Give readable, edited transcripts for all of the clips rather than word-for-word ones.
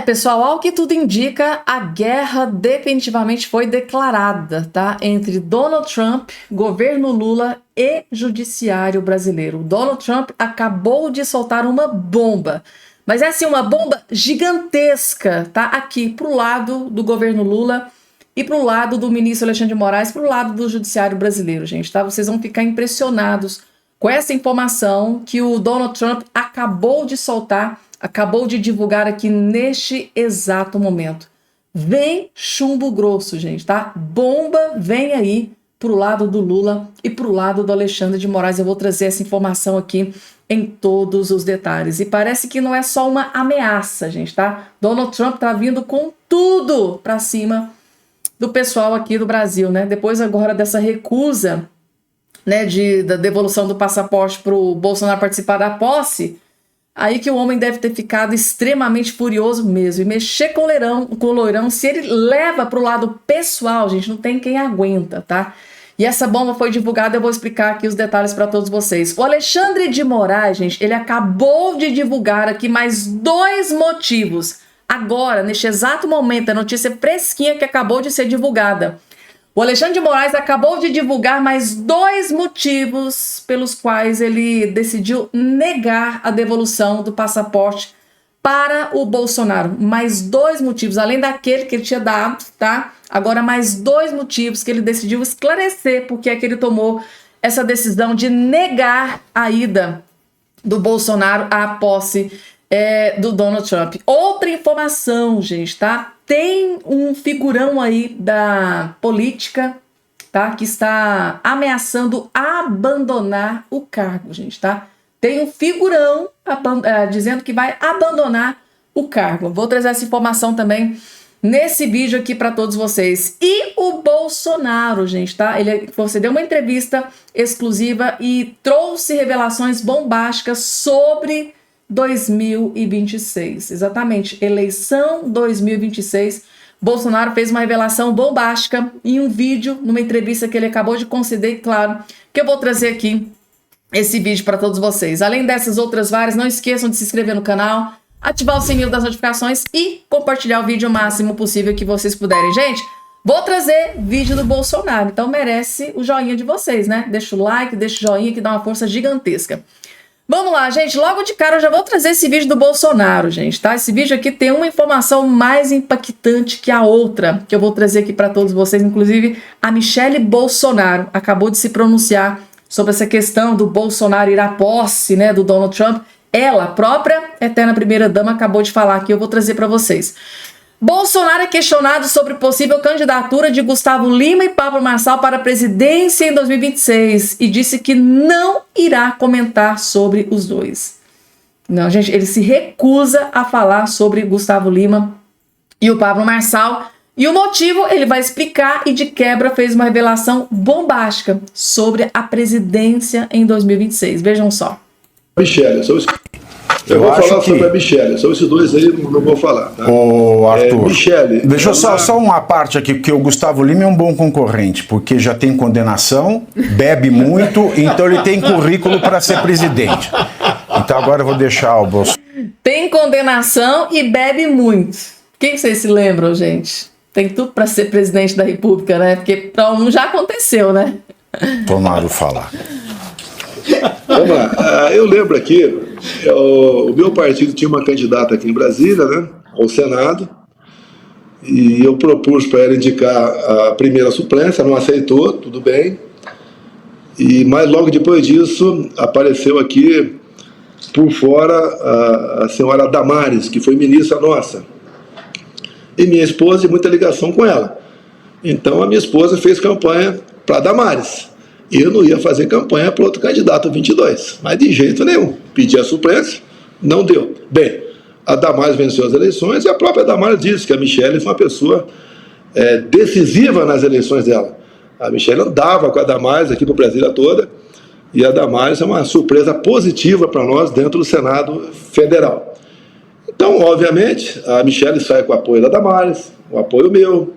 Pessoal, ao que tudo indica, a guerra definitivamente foi declarada, tá? Entre Donald Trump, governo Lula e judiciário brasileiro. O Donald Trump acabou de soltar uma bomba, mas é assim, uma bomba gigantesca, tá? Aqui pro lado do governo Lula e pro lado do ministro Alexandre de Moraes, pro lado do judiciário brasileiro, gente, tá? Vocês vão ficar impressionados com essa informação que o Donald Trump acabou de soltar, acabou de divulgar aqui neste exato momento. Vem chumbo grosso, gente, tá? Bomba vem aí pro lado do Lula e pro lado do Alexandre de Moraes. Eu vou trazer essa informação aqui em todos os detalhes. E parece que não é só uma ameaça, gente, tá? Donald Trump tá vindo com tudo pra cima do pessoal aqui do Brasil, né? Depois agora dessa recusa, né, da devolução do passaporte pro Bolsonaro participar da posse, aí que o homem deve ter ficado extremamente furioso mesmo. E mexer com o Loirão, se ele leva pro lado pessoal, gente, não tem quem aguenta, tá? E essa bomba foi divulgada, eu vou explicar aqui os detalhes para todos vocês. O Alexandre de Moraes, gente, ele acabou de divulgar aqui mais 2 motivos. Agora, neste exato momento, a notícia fresquinha que acabou de ser divulgada. O Alexandre de Moraes acabou de divulgar mais 2 motivos pelos quais ele decidiu negar a devolução do passaporte para o Bolsonaro. Mais 2 motivos, além daquele que ele tinha dado, tá? Agora mais 2 motivos que ele decidiu esclarecer porque é que ele tomou essa decisão de negar a ida do Bolsonaro à posse do Donald Trump. Outra informação, gente, tá? Tem um figurão aí da política, tá? Que está ameaçando abandonar o cargo, gente, tá? Tem um figurão dizendo que vai abandonar o cargo. Vou trazer essa informação também nesse vídeo aqui para todos vocês. E o Bolsonaro, gente, tá? Ele concedeu uma entrevista exclusiva e trouxe revelações bombásticas sobre 2026, exatamente, eleição 2026. Bolsonaro fez uma revelação bombástica em um vídeo, numa entrevista que ele acabou de conceder, e claro, que eu vou trazer aqui esse vídeo para todos vocês. Além dessas outras várias, não esqueçam de se inscrever no canal, ativar o sininho das notificações e compartilhar o vídeo o máximo possível que vocês puderem. Gente, vou trazer vídeo do Bolsonaro, então merece o joinha de vocês, né? Deixa o like, deixa o joinha que dá uma força gigantesca. Vamos lá, gente, logo de cara eu já vou trazer esse vídeo do Bolsonaro, gente, tá? Esse vídeo aqui tem uma informação mais impactante que a outra, que eu vou trazer aqui para todos vocês. Inclusive, a Michelle Bolsonaro acabou de se pronunciar sobre essa questão do Bolsonaro ir à posse, né, do Donald Trump. Ela, a própria eterna primeira-dama, acabou de falar aqui, eu vou trazer para vocês. Bolsonaro é questionado sobre possível candidatura de Gustavo Lima e Pablo Marçal para a presidência em 2026 e disse que não irá comentar sobre os dois. Não, gente, ele se recusa a falar sobre Gustavo Lima e o Pablo Marçal. E o motivo ele vai explicar e de quebra fez uma revelação bombástica sobre a presidência em 2026. Vejam só. Michelle, eu vou falar sobre a Michelle, sobre esses dois aí não vou falar. Tá? Ô, Arthur, Michelle, deixa eu só uma parte aqui, porque o Gustavo Lima é um bom concorrente, porque já tem condenação, bebe muito, então ele tem currículo para ser presidente. Então agora eu vou deixar o Bolsonaro. Tem condenação e bebe muito. Quem vocês se lembram, gente? Tem tudo para ser presidente da República, né? Porque para um já aconteceu, né? Tomaram falar. Vamos lá, eu lembro aqui, o meu partido tinha uma candidata aqui em Brasília, né, ao Senado, e eu propus para ela indicar a primeira suplência, não aceitou, tudo bem, mas logo depois disso apareceu aqui por fora a senhora Damares, que foi ministra nossa, e minha esposa tem muita ligação com ela, então a minha esposa fez campanha para Damares. Eu não ia fazer campanha para outro candidato 22, mas de jeito nenhum. Pedi a suplência, não deu. Bem, a Damares venceu as eleições e a própria Damares disse que a Michelle foi uma pessoa decisiva nas eleições dela. A Michelle andava com a Damares aqui para Brasília toda e a Damares é uma surpresa positiva para nós dentro do Senado Federal. Então, obviamente, a Michelle sai com o apoio da Damares, o apoio meu,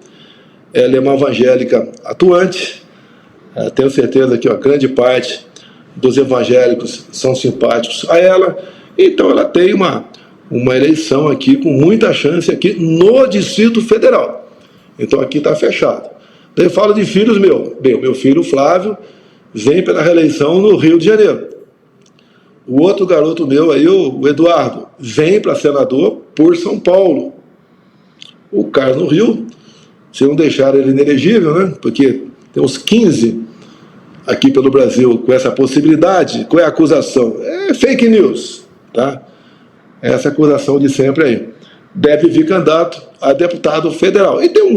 ela é uma evangélica atuante. Tenho certeza que a grande parte dos evangélicos são simpáticos a ela, então ela tem uma eleição aqui com muita chance aqui no Distrito Federal. Então aqui está fechado. Daí falo de filhos meus. Bem, o meu filho Flávio vem pela reeleição no Rio de Janeiro. O outro garoto meu aí, o Eduardo, vem para senador por São Paulo. O Carlos no Rio, se não deixar ele inelegível, né? Porque tem uns 15 aqui pelo Brasil com essa possibilidade. Qual é a acusação? É fake news, tá? Essa acusação de sempre aí. Deve vir candidato a deputado federal. E tem um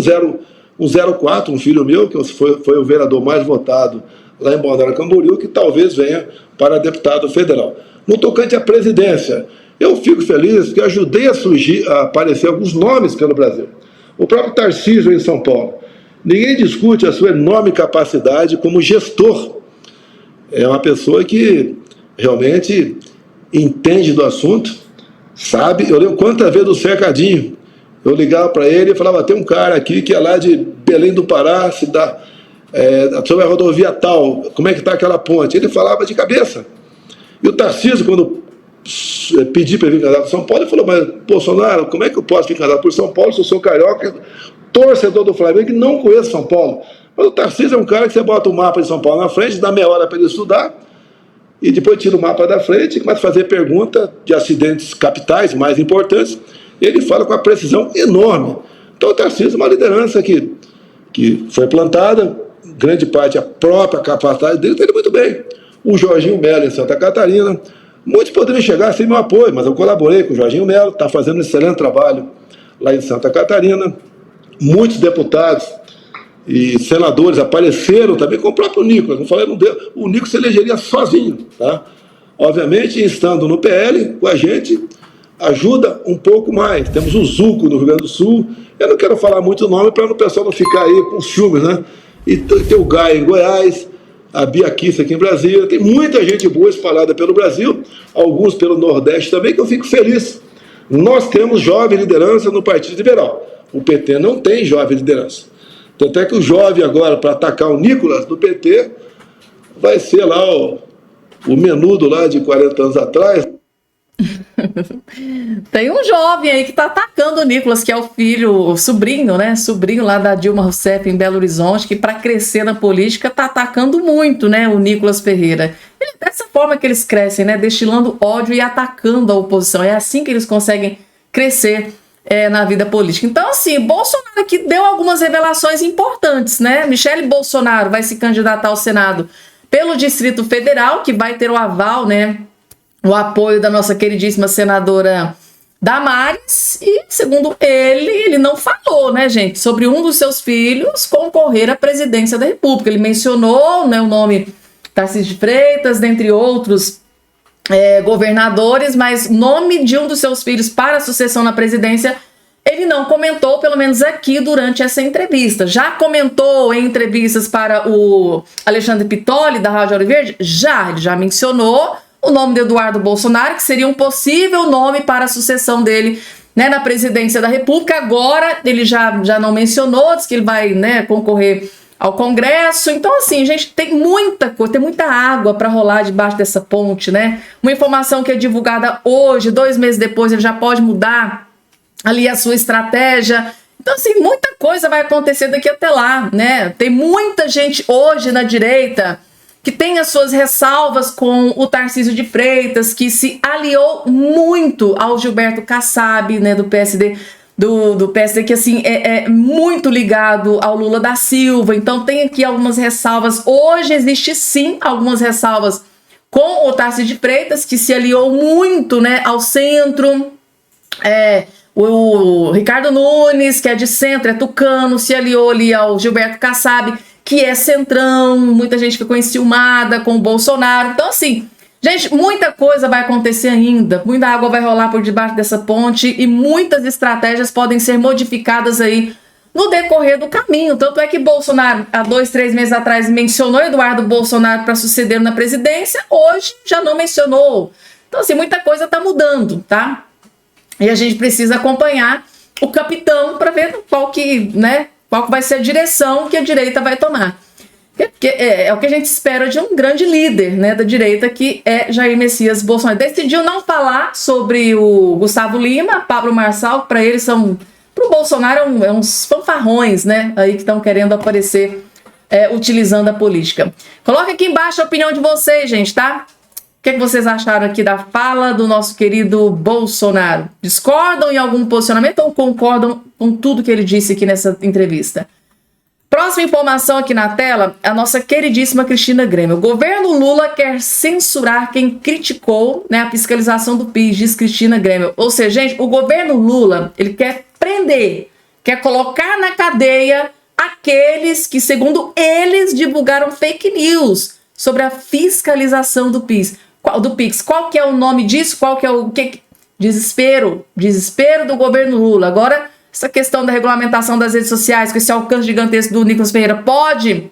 04, um filho meu, que foi o vereador mais votado lá em Balneário Camboriú, que talvez venha para deputado federal. No tocante à presidência, eu fico feliz porque ajudei a aparecer alguns nomes pelo Brasil. O próprio Tarcísio em São Paulo. Ninguém discute a sua enorme capacidade como gestor. É uma pessoa que realmente entende do assunto, sabe. Eu lembro quantas vezes do cercadinho, eu ligava para ele e falava, tem um cara aqui que é lá de Belém do Pará, sobre a rodovia tal, como é que está aquela ponte? Ele falava de cabeça. E o Tarcísio, quando pedi para vir candidato por São Paulo, ele falou, mas Bolsonaro, como é que eu posso vir candidato por São Paulo se eu sou carioca, torcedor do Flamengo, e não conheço São Paulo? Mas o Tarcísio é um cara que você bota o mapa de São Paulo na frente, dá meia hora para ele estudar, e depois tira o mapa da frente e começa a fazer pergunta de acidentes capitais mais importantes, e ele fala com uma precisão enorme. Então o Tarcísio é uma liderança que foi plantada, grande parte a própria capacidade dele, está indo muito bem. O Jorginho Mello em Santa Catarina, muitos poderiam chegar sem meu apoio, mas eu colaborei com o Jorginho Mello, está fazendo um excelente trabalho lá em Santa Catarina. Muitos deputados e senadores apareceram também com o próprio Nicolas. Não falei, não deu. O Nicolas se elegeria sozinho, tá? Obviamente, estando no PL, com a gente ajuda um pouco mais. Temos o Zuco no Rio Grande do Sul. Eu não quero falar muito o nome para o pessoal não ficar aí com ciúmes, né? E tem o Gaia em Goiás, a Bia Kiss aqui em Brasília. Tem muita gente boa espalhada pelo Brasil, alguns pelo Nordeste também, que eu fico feliz. Nós temos jovem liderança no Partido Liberal. O PT não tem jovem liderança. Tanto é que o jovem agora, para atacar o Nicolas do PT, vai ser lá o menudo lá de 40 anos atrás. Tem um jovem aí que tá atacando o Nicolas, que é o sobrinho, né? Sobrinho lá da Dilma Rousseff em Belo Horizonte, que para crescer na política tá atacando muito, né? O Nicolas Ferreira. Dessa forma que eles crescem, né? Destilando ódio e atacando a oposição. É assim que eles conseguem crescer na vida política. Então, assim, Bolsonaro aqui deu algumas revelações importantes, né? Michele Bolsonaro vai se candidatar ao Senado pelo Distrito Federal, que vai ter o aval, né? O apoio da nossa queridíssima senadora Damares, e segundo ele não falou, né, gente, sobre um dos seus filhos concorrer à presidência da República. Ele mencionou, né, o nome Tarcísio de Freitas, dentre outros governadores, mas nome de um dos seus filhos para a sucessão na presidência ele não comentou, pelo menos aqui durante essa entrevista. Já comentou em entrevistas para o Alexandre Pitoli, da Rádio Ouro Verde? Ele já mencionou o nome de Eduardo Bolsonaro, que seria um possível nome para a sucessão dele, né, na presidência da República. Agora ele já não mencionou, diz que ele vai, né, concorrer ao Congresso. Então, assim, gente, tem muita coisa, tem muita água para rolar debaixo dessa ponte, né? Uma informação que é divulgada hoje, 2 meses depois, ele já pode mudar ali a sua estratégia. Então, assim, muita coisa vai acontecer daqui até lá, né? Tem muita gente hoje na direita que tem as suas ressalvas com o Tarcísio de Freitas, que se aliou muito ao Gilberto Kassab, né, do PSD, do PSD, que assim é muito ligado ao Lula da Silva. Então tem aqui algumas ressalvas. Hoje existe sim algumas ressalvas com o Tarcísio de Freitas, que se aliou muito, né, ao centro. O Ricardo Nunes, que é de centro, é tucano, se aliou ali ao Gilberto Kassab, que é centrão. Muita gente ficou enciumada com o Bolsonaro. Então, assim, gente, muita coisa vai acontecer ainda, muita água vai rolar por debaixo dessa ponte e muitas estratégias podem ser modificadas aí no decorrer do caminho. Tanto é que Bolsonaro, há 2, 3 meses atrás, mencionou Eduardo Bolsonaro para suceder na presidência, hoje já não mencionou. Então, assim, muita coisa está mudando, tá? E a gente precisa acompanhar o capitão para ver qual que vai ser a direção que a direita vai tomar. É o que a gente espera de um grande líder, né, da direita, que é Jair Messias Bolsonaro. Decidiu não falar sobre o Gustavo Lima, Pablo Marçal, que para eles são, para o Bolsonaro, uns fanfarrões, né, aí que estão querendo aparecer utilizando a política. Coloca aqui embaixo a opinião de vocês, gente, tá? O que vocês acharam aqui da fala do nosso querido Bolsonaro? Discordam em algum posicionamento ou concordam com tudo que ele disse aqui nessa entrevista? Próxima informação aqui na tela, a nossa queridíssima Cristina Grêmio. O governo Lula quer censurar quem criticou, né, a fiscalização do PIS, diz Cristina Grêmio. Ou seja, gente, o governo Lula, ele quer prender, quer colocar na cadeia aqueles que, segundo eles, divulgaram fake news sobre a fiscalização do PIS. Do PIX. Qual que é o nome disso? Qual que é o que? Desespero do governo Lula. Agora, essa questão da regulamentação das redes sociais, com esse alcance gigantesco do Nicolas Ferreira, pode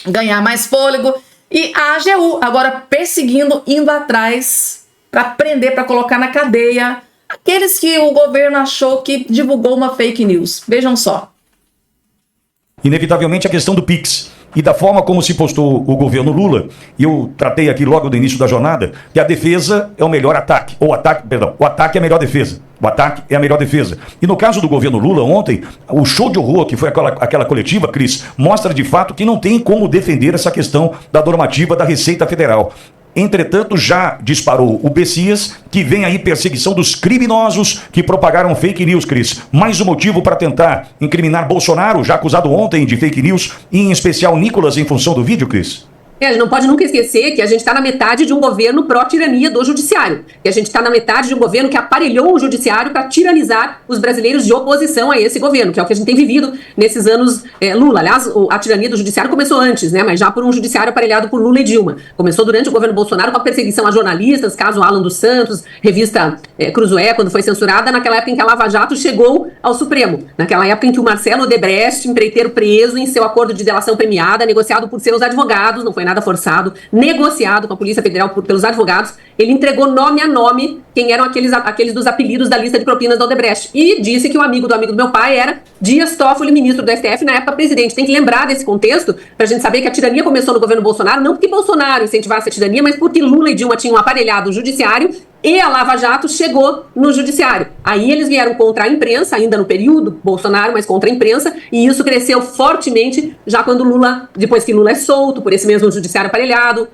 ganhar mais fôlego. E a AGU agora perseguindo, indo atrás para prender, para colocar na cadeia aqueles que o governo achou que divulgou uma fake news. Vejam só. Inevitavelmente a questão do PIX e da forma como se postou o governo Lula, e eu tratei aqui logo no início da jornada, que a defesa é o melhor ataque, o ataque é a melhor defesa. O ataque é a melhor defesa. E no caso do governo Lula, ontem, o show de horror que foi aquela coletiva, Cris, mostra de fato que não tem como defender essa questão da normativa da Receita Federal. Entretanto, já disparou o Bessias, que vem aí perseguição dos criminosos que propagaram fake news, Cris. Mais um motivo para tentar incriminar Bolsonaro, já acusado ontem de fake news, e em especial Nicolas, em função do vídeo, Cris? A gente não pode nunca esquecer que a gente está na metade de um governo pró-tirania do judiciário. Que a gente está na metade de um governo que aparelhou o judiciário para tiranizar os brasileiros de oposição a esse governo, que é o que a gente tem vivido nesses anos Lula. Aliás, a tirania do judiciário começou antes, né? Mas já por um judiciário aparelhado por Lula e Dilma. Começou durante o governo Bolsonaro com a perseguição a jornalistas, caso Alan dos Santos, revista Cruzoé, quando foi censurada, naquela época em que a Lava Jato chegou ao Supremo. Naquela época em que o Marcelo Odebrecht, empreiteiro preso em seu acordo de delação premiada, negociado por seus advogados, não foi nada forçado, negociado com a Polícia Federal pelos advogados, ele entregou nome a nome quem eram aqueles dos apelidos da lista de propinas da Odebrecht. E disse que o amigo do meu pai era Dias Toffoli, ministro do STF, na época presidente. Tem que lembrar desse contexto para a gente saber que a tirania começou no governo Bolsonaro, não porque Bolsonaro incentivasse a tirania, mas porque Lula e Dilma tinham aparelhado o judiciário e a Lava Jato chegou no judiciário. Aí eles vieram contra a imprensa, ainda no período Bolsonaro, mas contra a imprensa, e isso cresceu fortemente já quando Lula, depois que Lula é solto por esse mesmo judiciário aparelhado,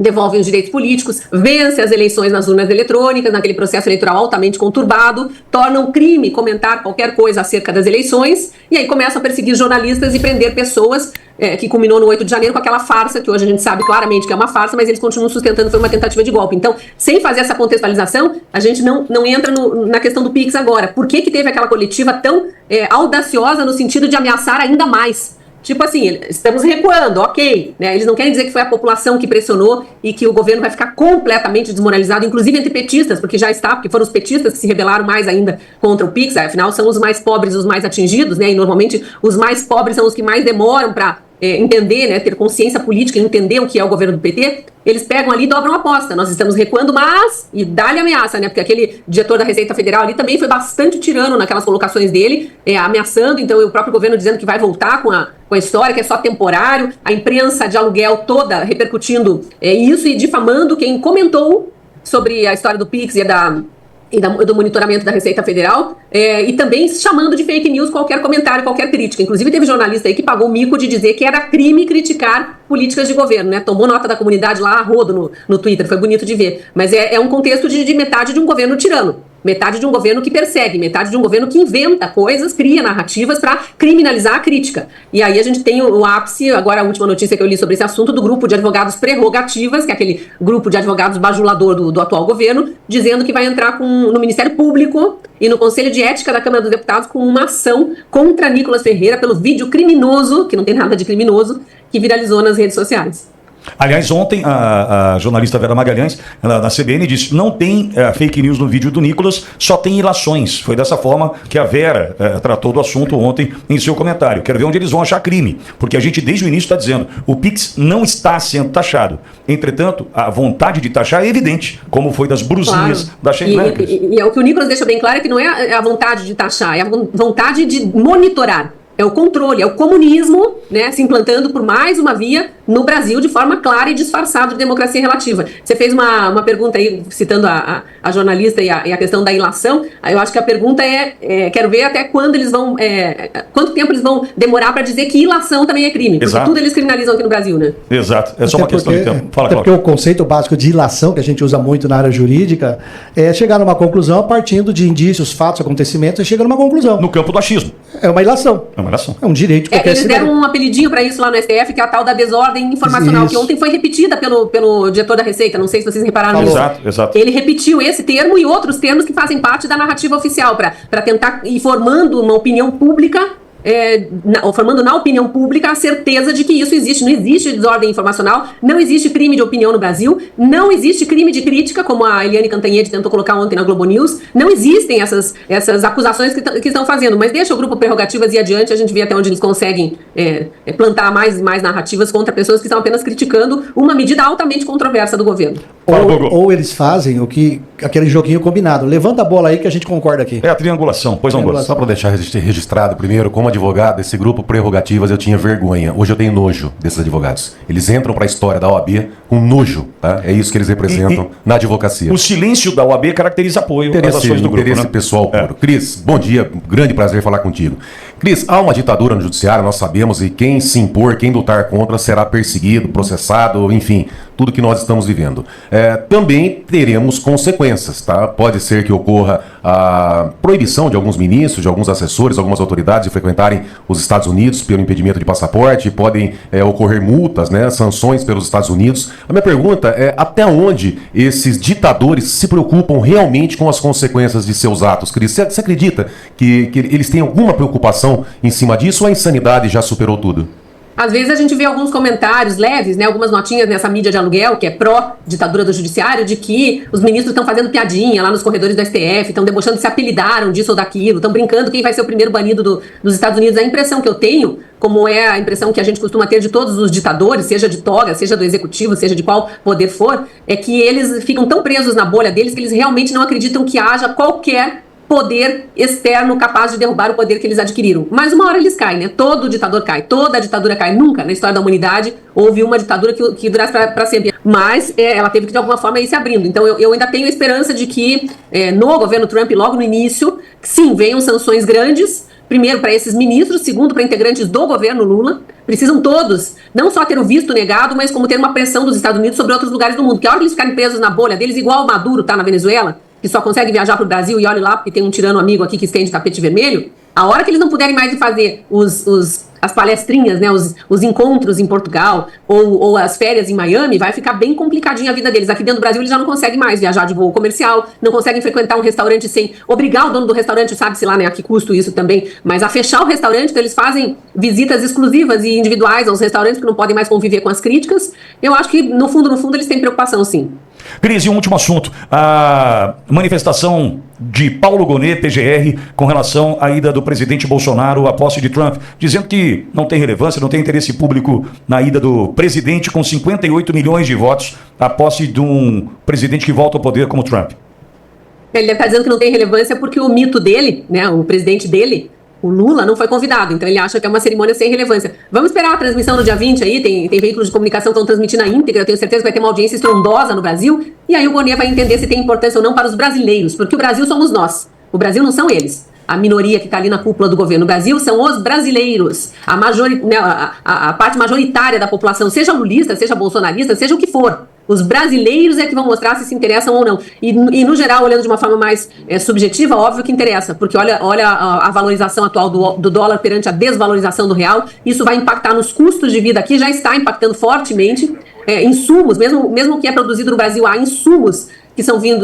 devolve os direitos políticos, vence as eleições nas urnas eletrônicas, naquele processo eleitoral altamente conturbado, torna um crime comentar qualquer coisa acerca das eleições, e aí começa a perseguir jornalistas e prender pessoas, que culminou no 8 de janeiro com aquela farsa, que hoje a gente sabe claramente que é uma farsa, mas eles continuam sustentando que foi uma tentativa de golpe. Então, sem fazer essa contextualização, a gente não entra na questão do PIX agora. Por que teve aquela coletiva tão audaciosa no sentido de ameaçar ainda mais? Tipo assim, estamos recuando, ok, né? Eles não querem dizer que foi a população que pressionou e que o governo vai ficar completamente desmoralizado, inclusive entre petistas, porque já está, porque foram os petistas que se rebelaram mais ainda contra o PIX, afinal são os mais pobres os mais atingidos, né? E normalmente os mais pobres são os que mais demoram para entender, né, ter consciência política e entender o que é o governo do PT. Eles pegam ali e dobram a aposta. Nós estamos recuando, mas... E dá-lhe ameaça, né? Porque aquele diretor da Receita Federal ali também foi bastante tirano naquelas colocações dele, ameaçando, então o próprio governo dizendo que vai voltar com a história, que é só temporário, a imprensa de aluguel toda repercutindo isso e difamando quem comentou sobre a história do PIX e do monitoramento da Receita Federal, e também chamando de fake news qualquer comentário, qualquer crítica. Inclusive teve jornalista aí que pagou o mico de dizer que era crime criticar políticas de governo, né? Tomou nota da comunidade lá a rodo no Twitter, foi bonito de ver. Mas é um contexto de metade de um governo tirano. Metade de um governo que persegue, metade de um governo que inventa coisas, cria narrativas para criminalizar a crítica. E aí a gente tem o ápice, agora a última notícia que eu li sobre esse assunto, do grupo de advogados prerrogativas, que é aquele grupo de advogados bajulador do atual governo, dizendo que vai entrar no Ministério Público e no Conselho de Ética da Câmara dos Deputados com uma ação contra Nicolas Ferreira pelo vídeo criminoso, que não tem nada de criminoso, que viralizou nas redes sociais. Aliás, ontem a jornalista Vera Magalhães, na CBN, disse: não tem fake news no vídeo do Nicolas, só tem ilações. Foi dessa forma que a Vera tratou do assunto ontem em seu comentário. Quero ver onde eles vão achar crime, porque a gente desde o início está dizendo: o PIX não está sendo taxado. Entretanto, a vontade de taxar é evidente, como foi das brusinhas, claro, da Schenck. E o que o Nicolas deixa bem claro é que não é a vontade de taxar, é a vontade de monitorar. É o controle, é o comunismo, né, se implantando por mais uma via no Brasil de forma clara e disfarçada de democracia relativa. Você fez uma pergunta aí, citando a jornalista e a questão da ilação. Eu acho que a pergunta quero ver até quando eles vão, quanto tempo eles vão demorar para dizer que ilação também é crime. Exato. Porque tudo eles criminalizam aqui no Brasil, né? Exato, é só uma questão de tempo. Fala, porque o conceito básico de ilação, que a gente usa muito na área jurídica, é chegar numa conclusão a partindo de indícios, fatos, acontecimentos, e chega numa conclusão. No campo do achismo. É uma ilação. É uma ilação. É um direito de qualquer Eles cidadão. deram um apelidinho para isso lá no STF, que é a tal da desordem informacional, Isso. que ontem foi repetida pelo diretor da Receita, não sei se vocês repararam nisso. Exato. Ele repetiu esse termo e outros termos que fazem parte da narrativa oficial, para tentar ir formando uma opinião pública, formando na opinião pública a certeza de que isso existe. Não existe desordem informacional, não existe crime de opinião no Brasil, não existe crime de crítica, como a Eliane Cantanhede tentou colocar ontem na Globo News, não existem essas acusações que estão fazendo, mas deixa o Grupo Prerrogativas ir adiante, a gente vê até onde eles conseguem plantar mais narrativas contra pessoas que estão apenas criticando uma medida altamente controversa do governo. Ou eles fazem aquele joguinho combinado. Levanta a bola aí que a gente concorda aqui. É a triangulação, pois não gosto. Só para deixar registrado primeiro, como advogado desse grupo Prerrogativas, eu tinha vergonha. Hoje eu tenho nojo desses advogados. Eles entram para a história da OAB com nojo, tá? É isso que eles representam na advocacia. O silêncio da OAB caracteriza apoio às ações do grupo, interesse né? pessoal puro. Cris, bom dia, grande prazer falar contigo. Cris, há uma ditadura no judiciário, nós sabemos, e quem se impor, quem lutar contra será perseguido, processado, enfim, tudo que nós estamos vivendo. Também teremos consequências, tá? Pode ser que ocorra a proibição de alguns ministros, de alguns assessores, algumas autoridades de frequentarem os Estados Unidos pelo impedimento de passaporte, podem ocorrer multas, né, sanções pelos Estados Unidos. A minha pergunta é até onde esses ditadores se preocupam realmente com as consequências de seus atos, Cris? Você acredita que eles têm alguma preocupação em cima disso ou a insanidade já superou tudo? Às vezes a gente vê alguns comentários leves, né, algumas notinhas nessa mídia de aluguel, que é pró-ditadura do judiciário, de que os ministros estão fazendo piadinha lá nos corredores do STF, estão debochando, se apelidaram disso ou daquilo, estão brincando quem vai ser o primeiro banido dos Estados Unidos. A impressão que eu tenho, como é a impressão que a gente costuma ter de todos os ditadores, seja de toga, seja do executivo, seja de qual poder for, é que eles ficam tão presos na bolha deles que eles realmente não acreditam que haja qualquer poder externo capaz de derrubar o poder que eles adquiriram. Mas uma hora eles caem, né? Todo ditador cai, toda ditadura cai. Nunca na história da humanidade houve uma ditadura que durasse para sempre. Mas ela teve que de alguma forma ir se abrindo. Então eu ainda tenho a esperança de que no governo Trump, logo no início, sim, venham sanções grandes. Primeiro, para esses ministros, segundo, para integrantes do governo Lula. Precisam todos, não só ter o visto negado, mas como ter uma pressão dos Estados Unidos sobre outros lugares do mundo. Porque a hora que eles ficarem presos na bolha deles, igual o Maduro tá na Venezuela, que só consegue viajar para o Brasil e olhe lá porque tem um tirano amigo aqui que estende tapete vermelho, a hora que eles não puderem mais fazer as palestrinhas, né, os encontros em Portugal ou as férias em Miami, vai ficar bem complicadinha a vida deles. Aqui dentro do Brasil eles já não conseguem mais viajar de voo comercial, não conseguem frequentar um restaurante sem obrigar o dono do restaurante, sabe-se lá, né, a que custo isso também, mas a fechar o restaurante. Então eles fazem visitas exclusivas e individuais aos restaurantes que não podem mais conviver com as críticas. Eu acho que no fundo eles têm preocupação, sim. Cris, e um último assunto. A manifestação de Paulo Gonet, PGR, com relação à ida do presidente Bolsonaro à posse de Trump, dizendo que não tem relevância, não tem interesse público na ida do presidente com 58 milhões de votos à posse de um presidente que volta ao poder como Trump. Ele deve estar dizendo que não tem relevância porque o mito dele, né, o presidente dele, o Lula, não foi convidado, então ele acha que é uma cerimônia sem relevância. Vamos esperar a transmissão no dia 20 aí, tem veículos de comunicação que estão transmitindo na íntegra, eu tenho certeza que vai ter uma audiência estrondosa no Brasil, e aí o Gonet vai entender se tem importância ou não para os brasileiros, porque o Brasil somos nós, o Brasil não são eles. A minoria que está ali na cúpula do governo. No Brasil são os brasileiros, a parte majoritária da população, seja lulista, seja bolsonarista, seja o que for. Os brasileiros é que vão mostrar se interessam ou não. E no geral, olhando de uma forma mais subjetiva, óbvio que interessa, porque olha a valorização atual do dólar perante a desvalorização do real, isso vai impactar nos custos de vida aqui, já está impactando fortemente. Insumos, mesmo que é produzido no Brasil, há insumos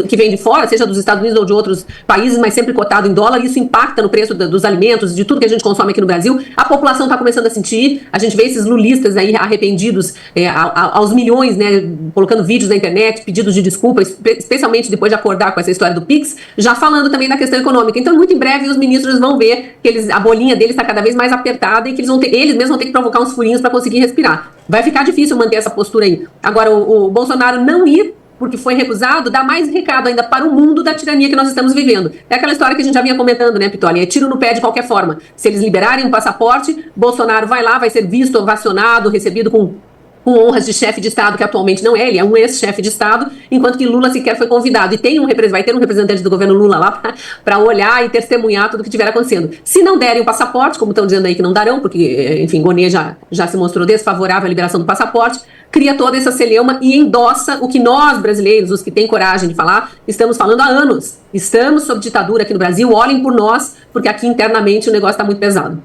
que vêm de fora, seja dos Estados Unidos ou de outros países, mas sempre cotado em dólar. Isso impacta no preço dos alimentos, de tudo que a gente consome aqui no Brasil. A população está começando a sentir, a gente vê esses lulistas aí arrependidos aos milhões, né, colocando vídeos na internet, pedidos de desculpa, especialmente depois de acordar com essa história do Pix, já falando também da questão econômica. Então, muito em breve, os ministros vão ver que a bolinha deles está cada vez mais apertada e que eles mesmos vão ter que provocar uns furinhos para conseguir respirar. Vai ficar difícil manter essa postura aí. Agora, o Bolsonaro não ir porque foi recusado, dá mais recado ainda para o mundo da tirania que nós estamos vivendo. É aquela história que a gente já vinha comentando, né, Pitoli? É tiro no pé de qualquer forma. Se eles liberarem um passaporte, Bolsonaro vai lá, vai ser visto, ovacionado, recebido com com honras de chefe de Estado, que atualmente não é, ele é um ex-chefe de Estado, enquanto que Lula sequer foi convidado. E vai ter um representante do governo Lula lá para olhar e testemunhar tudo o que estiver acontecendo. Se não derem o passaporte, como estão dizendo aí que não darão, porque, enfim, Gonê já se mostrou desfavorável à liberação do passaporte, cria toda essa celeuma e endossa o que nós, brasileiros, os que têm coragem de falar, estamos falando há anos. Estamos sob ditadura aqui no Brasil, olhem por nós, porque aqui internamente o negócio está muito pesado.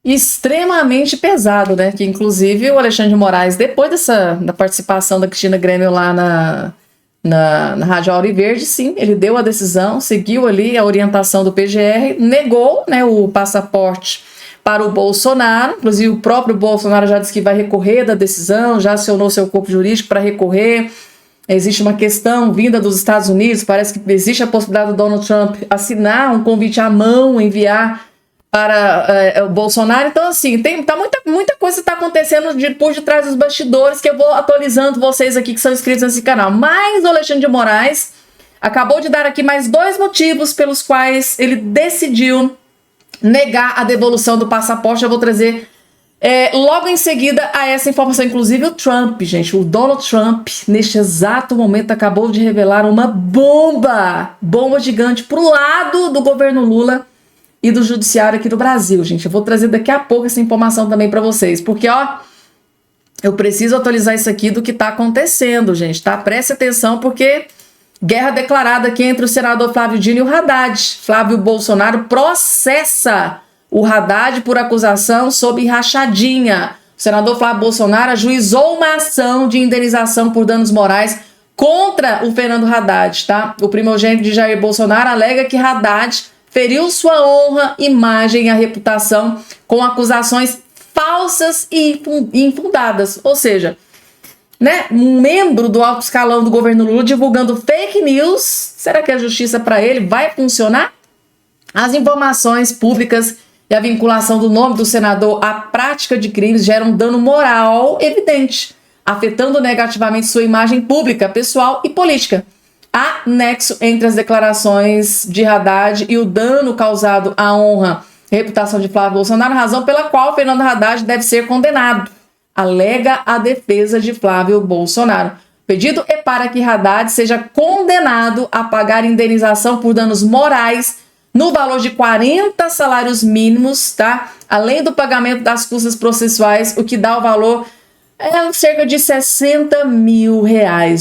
Extremamente pesado, né? Que inclusive o Alexandre de Moraes, depois da participação da Cristina Grêmio lá na Rádio Auri Verde, sim, ele deu a decisão, seguiu ali a orientação do PGR, negou, né, o passaporte para o Bolsonaro. Inclusive o próprio Bolsonaro já disse que vai recorrer da decisão, já acionou seu corpo jurídico para recorrer. Existe uma questão vinda dos Estados Unidos, parece que existe a possibilidade do Donald Trump assinar um convite à mão, enviar para o Bolsonaro. Então, assim, muita coisa está acontecendo por detrás dos bastidores, que eu vou atualizando vocês aqui que são inscritos nesse canal. Mas o Alexandre de Moraes acabou de dar aqui mais 2 motivos pelos quais ele decidiu negar a devolução do passaporte. Eu vou trazer logo em seguida a essa informação. Inclusive o Trump, gente, o Donald Trump, neste exato momento, acabou de revelar uma bomba gigante pro lado do governo Lula e do judiciário aqui do Brasil, gente. Eu vou trazer daqui a pouco essa informação também para vocês, porque, eu preciso atualizar isso aqui do que tá acontecendo, gente, tá? Preste atenção, porque guerra declarada aqui entre o senador Flávio Dino e o Haddad. Flávio Bolsonaro processa o Haddad por acusação sob rachadinha. O senador Flávio Bolsonaro ajuizou uma ação de indenização por danos morais contra o Fernando Haddad, tá? O primogênito de Jair Bolsonaro alega que Haddad feriu sua honra, imagem e a reputação com acusações falsas e infundadas. Ou seja, né, um membro do alto escalão do governo Lula divulgando fake news. Será que a justiça para ele vai funcionar? As informações públicas e a vinculação do nome do senador à prática de crimes geram um dano moral evidente, afetando negativamente sua imagem pública, pessoal e política. Há nexo entre as declarações de Haddad e o dano causado à honra e reputação de Flávio Bolsonaro, razão pela qual Fernando Haddad deve ser condenado, alega a defesa de Flávio Bolsonaro. O pedido é para que Haddad seja condenado a pagar indenização por danos morais no valor de 40 salários mínimos, tá? Além do pagamento das custas processuais, o que dá o valor cerca de R$60 mil.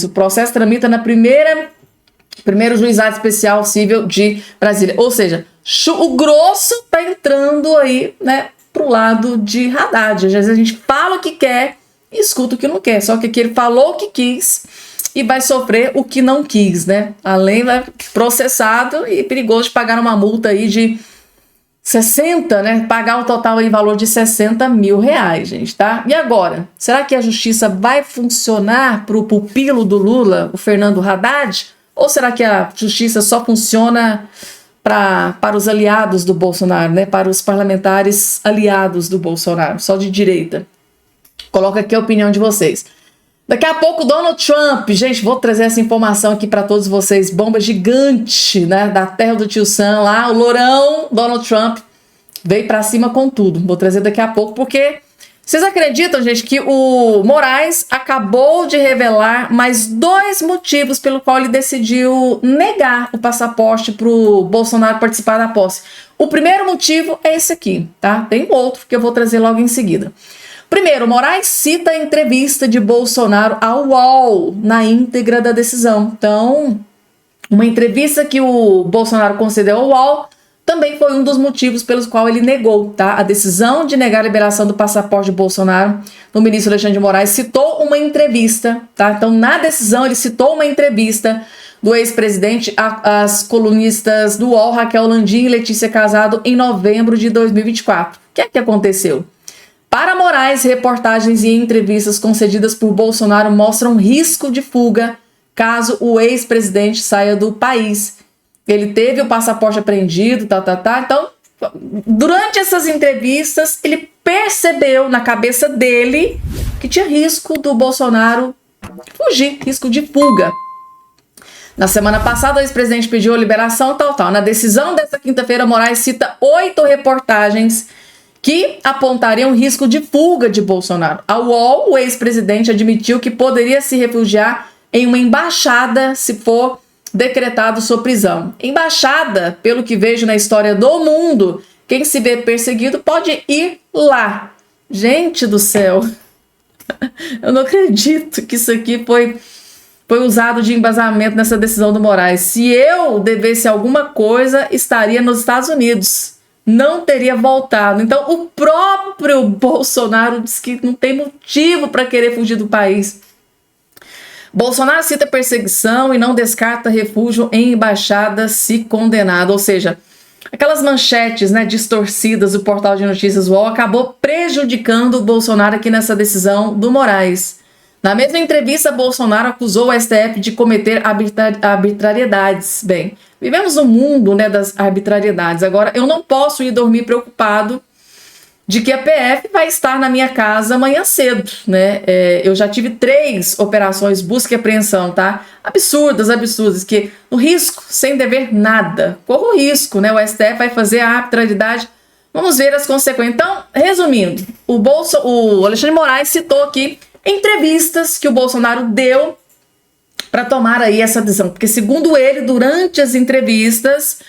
O processo tramita na primeiro juizado especial civil de Brasília. Ou seja, o grosso tá entrando aí, né, pro lado de Haddad. Às vezes a gente fala o que quer e escuta o que não quer. Só que aqui ele falou o que quis e vai sofrer o que não quis, né? Além, vai processado e perigoso de pagar uma multa aí de 60, né? Pagar um total em valor de R$60 mil, gente, tá? E agora? Será que a justiça vai funcionar pro pupilo do Lula, o Fernando Haddad? Ou será que a justiça só funciona para os aliados do Bolsonaro, né? Para os parlamentares aliados do Bolsonaro, só de direita? Coloca aqui a opinião de vocês. Daqui a pouco, Donald Trump. Gente, vou trazer essa informação aqui para todos vocês. Bomba gigante, né? Da terra do tio Sam lá. O lourão Donald Trump veio para cima com tudo. Vou trazer daqui a pouco, porque vocês acreditam, gente, que o Moraes acabou de revelar mais 2 motivos pelo qual ele decidiu negar o passaporte para o Bolsonaro participar da posse. O primeiro motivo é esse aqui, tá? Tem outro que eu vou trazer logo em seguida. Primeiro, Moraes cita a entrevista de Bolsonaro ao UOL na íntegra da decisão. Então, uma entrevista que o Bolsonaro concedeu ao UOL também foi um dos motivos pelos quais ele negou, tá? A decisão de negar a liberação do passaporte de Bolsonaro. O ministro Alexandre de Moraes citou uma entrevista, tá? Então, na decisão, ele citou uma entrevista do ex-presidente às colunistas do UOL, Raquel Landim e Letícia Casado, em novembro de 2024. O que é que aconteceu? Para Moraes, reportagens e entrevistas concedidas por Bolsonaro mostram risco de fuga caso o ex-presidente saia do país. Ele teve o passaporte apreendido, Então, durante essas entrevistas, ele percebeu na cabeça dele que tinha risco do Bolsonaro fugir, risco de fuga. Na semana passada, o ex-presidente pediu a liberação, Na decisão dessa quinta-feira, Moraes cita 8 reportagens que apontariam risco de fuga de Bolsonaro. A UOL, o ex-presidente, admitiu que poderia se refugiar em uma embaixada se for decretado sua prisão. Embaixada, pelo que vejo na história do mundo, quem se vê perseguido pode ir lá. Gente do céu, eu não acredito que isso aqui foi usado de embasamento nessa decisão do Moraes. Se eu devesse alguma coisa, estaria nos Estados Unidos. Não teria voltado. Então, o próprio Bolsonaro diz que não tem motivo para querer fugir do país. Bolsonaro cita perseguição e não descarta refúgio em embaixada se condenado. Ou seja, aquelas manchetes, né, distorcidas do portal de notícias UOL acabou prejudicando o Bolsonaro aqui nessa decisão do Moraes. Na mesma entrevista, Bolsonaro acusou o STF de cometer arbitrariedades. Bem, vivemos no mundo, né, das arbitrariedades. Agora, eu não posso ir dormir preocupado de que a PF vai estar na minha casa amanhã cedo, né? Eu já tive 3 operações busca e apreensão, tá? Absurdas, que no risco, sem dever nada. Corro o risco, né? O STF vai fazer a arbitrariedade. Vamos ver as consequências. Então, resumindo, o Alexandre de Moraes citou aqui entrevistas que o Bolsonaro deu para tomar aí essa decisão. Porque, segundo ele, durante as entrevistas,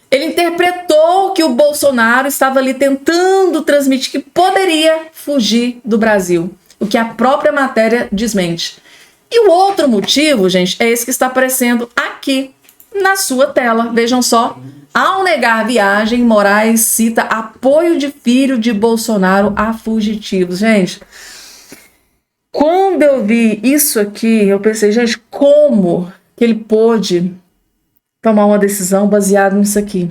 ele interpretou que o Bolsonaro estava ali tentando transmitir que poderia fugir do Brasil, o que a própria matéria desmente. E o outro motivo, gente, é esse que está aparecendo aqui na sua tela. Vejam só. Ao negar viagem, Moraes cita apoio de filho de Bolsonaro a fugitivos. Gente, quando eu vi isso aqui, eu pensei, gente, como que ele pôde tomar uma decisão baseada nisso aqui?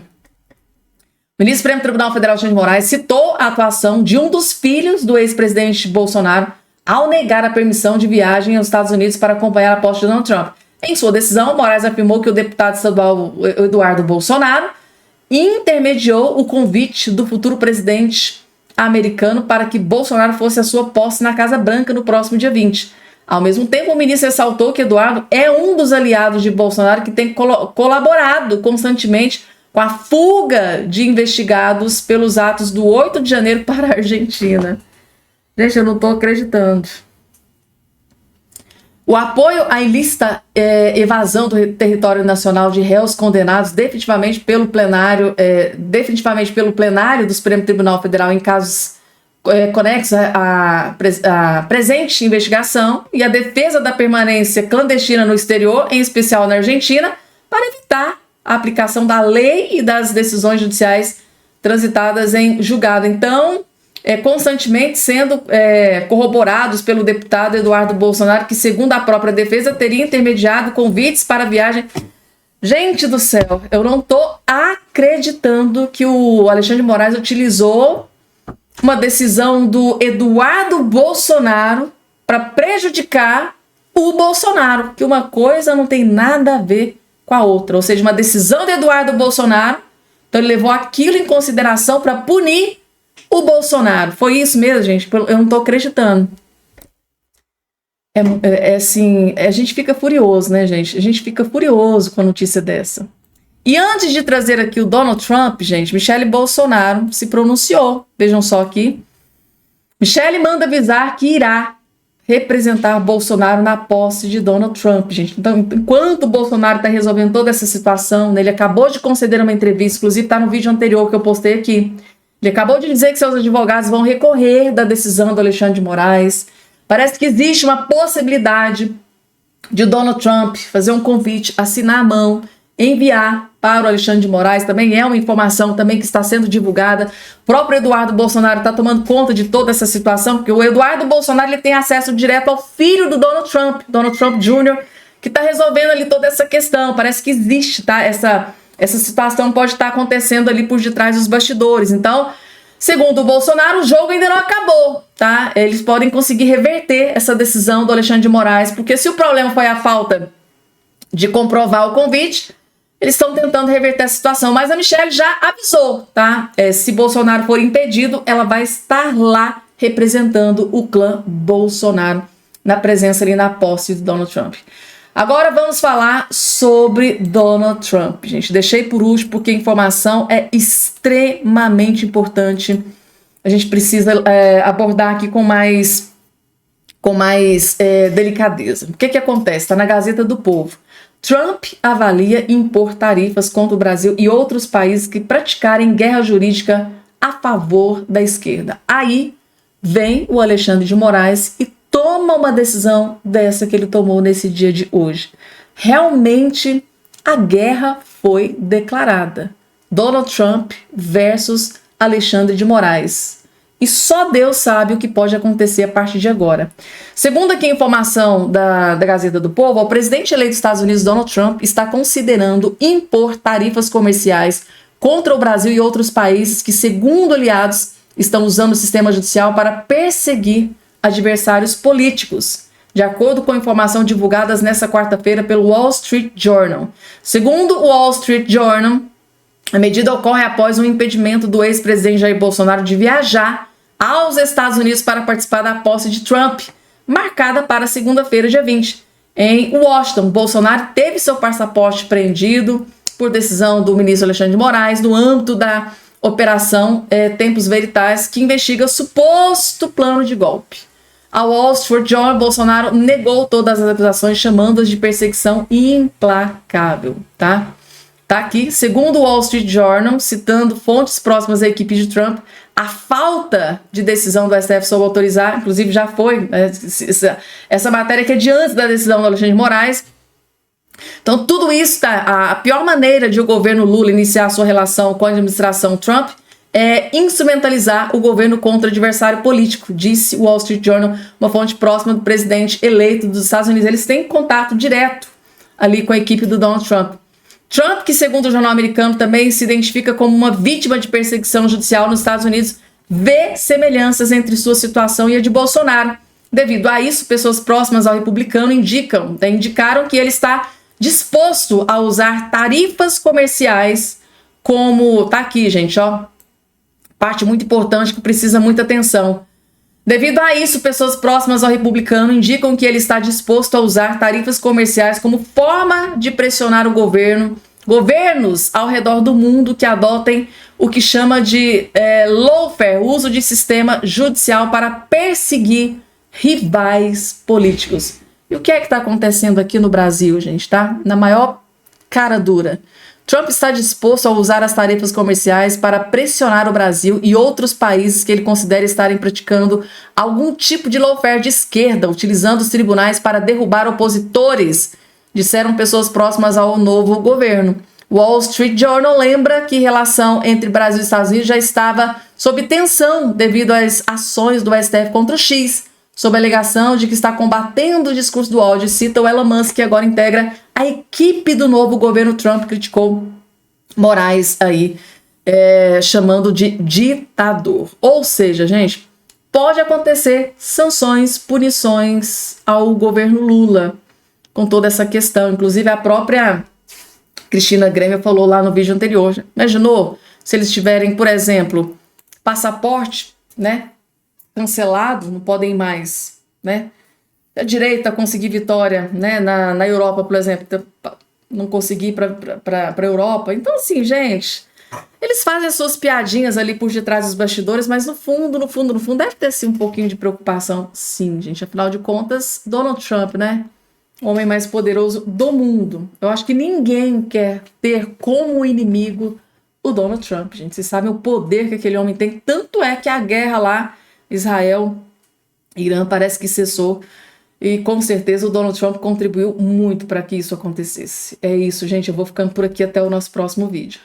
O ministro do Supremo Tribunal Federal, Alexandre de Moraes, citou a atuação de um dos filhos do ex-presidente Bolsonaro ao negar a permissão de viagem aos Estados Unidos para acompanhar a posse de Donald Trump. Em sua decisão, Moraes afirmou que o deputado estadual Eduardo Bolsonaro intermediou o convite do futuro presidente americano para que Bolsonaro fosse a sua posse na Casa Branca no próximo dia 20. Ao mesmo tempo, o ministro ressaltou que Eduardo é um dos aliados de Bolsonaro que tem colaborado constantemente com a fuga de investigados pelos atos do 8 de janeiro para a Argentina. Gente, eu não estou acreditando. O apoio à ilícita evasão do território nacional de réus condenados definitivamente pelo plenário do Supremo Tribunal Federal em casos conexos à presente investigação e a defesa da permanência clandestina no exterior, em especial na Argentina, para evitar a aplicação da lei e das decisões judiciais transitadas em julgado. Então, constantemente sendo corroborados pelo deputado Eduardo Bolsonaro, que, segundo a própria defesa, teria intermediado convites para viagem. Gente do céu, eu não estou acreditando que o Alexandre de Moraes utilizou uma decisão do Eduardo Bolsonaro para prejudicar o Bolsonaro, que uma coisa não tem nada a ver com a outra. Ou seja, uma decisão de Eduardo Bolsonaro, então ele levou aquilo em consideração para punir o Bolsonaro. Foi isso mesmo, gente? Eu não tô acreditando. Assim, a gente fica furioso, né, gente? A gente fica furioso com a notícia dessa. E antes de trazer aqui o Donald Trump, gente, Michele Bolsonaro se pronunciou. Vejam só aqui. Michele manda avisar que irá representar Bolsonaro na posse de Donald Trump, gente. Então, enquanto o Bolsonaro está resolvendo toda essa situação, né, ele acabou de conceder uma entrevista, inclusive está no vídeo anterior que eu postei aqui. Ele acabou de dizer que seus advogados vão recorrer da decisão do Alexandre de Moraes. Parece que existe uma possibilidade de Donald Trump fazer um convite, assinar a mão, enviar para o Alexandre de Moraes. Também é uma informação também que está sendo divulgada. O próprio Eduardo Bolsonaro está tomando conta de toda essa situação, porque o Eduardo Bolsonaro ele tem acesso direto ao filho do Donald Trump Jr., que está resolvendo ali toda essa questão. Parece que existe, tá? Essa situação pode estar acontecendo ali por detrás dos bastidores. Então, segundo o Bolsonaro, o jogo ainda não acabou, tá? Eles podem conseguir reverter essa decisão do Alexandre de Moraes, porque se o problema foi a falta de comprovar o convite, eles estão tentando reverter a situação. Mas a Michele já avisou, tá? Se Bolsonaro for impedido, ela vai estar lá representando o clã Bolsonaro na presença ali na posse de Donald Trump. Agora vamos falar sobre Donald Trump, gente. Deixei por último porque a informação é extremamente importante a gente precisa abordar aqui com mais delicadeza. O que acontece? Está na Gazeta do Povo. Trump avalia impor tarifas contra o Brasil e outros países que praticarem guerra jurídica a favor da esquerda. Aí vem o Alexandre de Moraes e toma uma decisão dessa que ele tomou nesse dia de hoje. Realmente, a guerra foi declarada. Donald Trump versus Alexandre de Moraes. E só Deus sabe o que pode acontecer a partir de agora. Segundo aqui a informação da Gazeta do Povo, o presidente eleito dos Estados Unidos, Donald Trump, está considerando impor tarifas comerciais contra o Brasil e outros países que, segundo aliados, estão usando o sistema judicial para perseguir adversários políticos, de acordo com informação divulgadas nesta quarta-feira pelo Wall Street Journal. Segundo o Wall Street Journal, a medida ocorre após um impedimento do ex-presidente Jair Bolsonaro de viajar aos Estados Unidos para participar da posse de Trump, marcada para segunda-feira, dia 20. Em Washington, Bolsonaro teve seu passaporte apreendido por decisão do ministro Alexandre de Moraes no âmbito da Operação Tempus Veritas, que investiga suposto plano de golpe. A Wall Street Journal, Bolsonaro negou todas as acusações, chamando-as de perseguição implacável, tá? Tá aqui, segundo o Wall Street Journal, citando fontes próximas à equipe de Trump, a falta de decisão do STF sobre autorizar, inclusive já foi, essa matéria que é de antes da decisão do Alexandre de Moraes. Então tudo isso, a pior maneira de o governo Lula iniciar sua relação com a administração Trump é instrumentalizar o governo contra adversário político, disse o Wall Street Journal, uma fonte próxima do presidente eleito dos Estados Unidos. Eles têm contato direto ali com a equipe do Donald Trump. Trump, que segundo o jornal americano também se identifica como uma vítima de perseguição judicial nos Estados Unidos, vê semelhanças entre sua situação e a de Bolsonaro. Devido a isso, pessoas próximas ao republicano indicaram que ele está disposto a usar tarifas comerciais como... Tá aqui, gente, ó. Parte muito importante que precisa muita atenção. Devido a isso, pessoas próximas ao republicano indicam que ele está disposto a usar tarifas comerciais como forma de pressionar o governos ao redor do mundo que adotem o que chama de lawfare, uso de sistema judicial para perseguir rivais políticos. E o que é que está acontecendo aqui no Brasil, gente, tá? Na maior cara dura. Trump está disposto a usar as tarifas comerciais para pressionar o Brasil e outros países que ele considera estarem praticando algum tipo de lawfare de esquerda, utilizando os tribunais para derrubar opositores, disseram pessoas próximas ao novo governo. O Wall Street Journal lembra que a relação entre Brasil e Estados Unidos já estava sob tensão devido às ações do STF contra o X, sob a alegação de que está combatendo o discurso do ódio. Cita o Elon Musk, que agora integra a equipe do novo governo Trump, criticou Moraes aí, chamando de ditador. Ou seja, gente, pode acontecer sanções, punições ao governo Lula com toda essa questão. Inclusive a própria Cristina Grêmio falou lá no vídeo anterior. Imaginou se eles tiverem, por exemplo, passaporte, né, cancelado, não podem mais, né? A direita conseguir vitória, né? Na Europa, por exemplo, não conseguir para a Europa. Então, assim, gente, eles fazem as suas piadinhas ali por detrás dos bastidores, mas no fundo, deve ter sim um pouquinho de preocupação. Sim, gente, afinal de contas, Donald Trump, né? O homem mais poderoso do mundo. Eu acho que ninguém quer ter como inimigo o Donald Trump, gente. Vocês sabem o poder que aquele homem tem. Tanto é que a guerra lá, Israel, Irã, parece que cessou. E com certeza o Donald Trump contribuiu muito para que isso acontecesse. É isso, gente. Eu vou ficando por aqui até o nosso próximo vídeo.